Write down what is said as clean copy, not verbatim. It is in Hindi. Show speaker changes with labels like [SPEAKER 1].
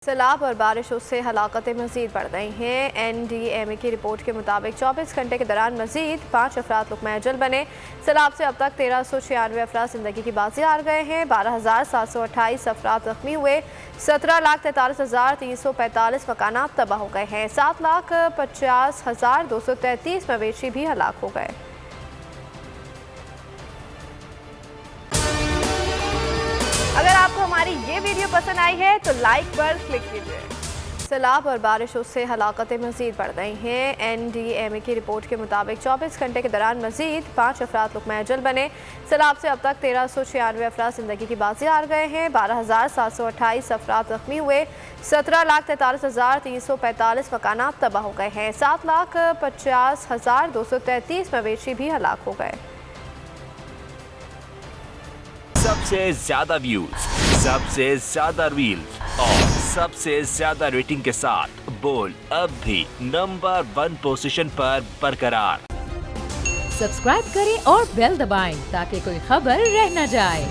[SPEAKER 1] सैलाब और बारिशों से हलाकतें मजीद बढ़ गई हैं। NDMA की रिपोर्ट के मुताबिक 24 घंटे के दौरान मजीद 5 अफराद लुक़मा अजल बने। सैलाब से अब तक 1396 अफराद जिंदगी की बाजी हार गए हैं। 12,728 अफराद जख्मी हुए। 17,43,345 मकानात तबाह हो गए हैं। 7,50,233 मवेशी भी हलाक हो गए। अगर आपको हमारी ये वीडियो पसंद आई है तो लाइक पर क्लिक कीजिए। सैलाब और बारिशों से हलाकतें मजीद बढ़ गई हैं। NDMA की रिपोर्ट के मुताबिक 24 घंटे के दौरान मजीद 5 अफराद लुक़मा अजल बने। सैलाब से अब तक 1396 अफराद जिंदगी की बाजी हार गए हैं। 12,728 अफराद जख्मी हुए। 17,43,345 मकानात तबाह हो गए हैं। 7,50,233 मवेशी भी हलाक हो गए।
[SPEAKER 2] सबसे ज्यादा व्यूज, सबसे ज्यादा रील्स और सबसे ज्यादा रेटिंग के साथ बोल अब भी नंबर 1 पोजीशन पर बरकरार।
[SPEAKER 3] सब्सक्राइब करें और बेल दबाएं ताकि कोई खबर रह न जाए।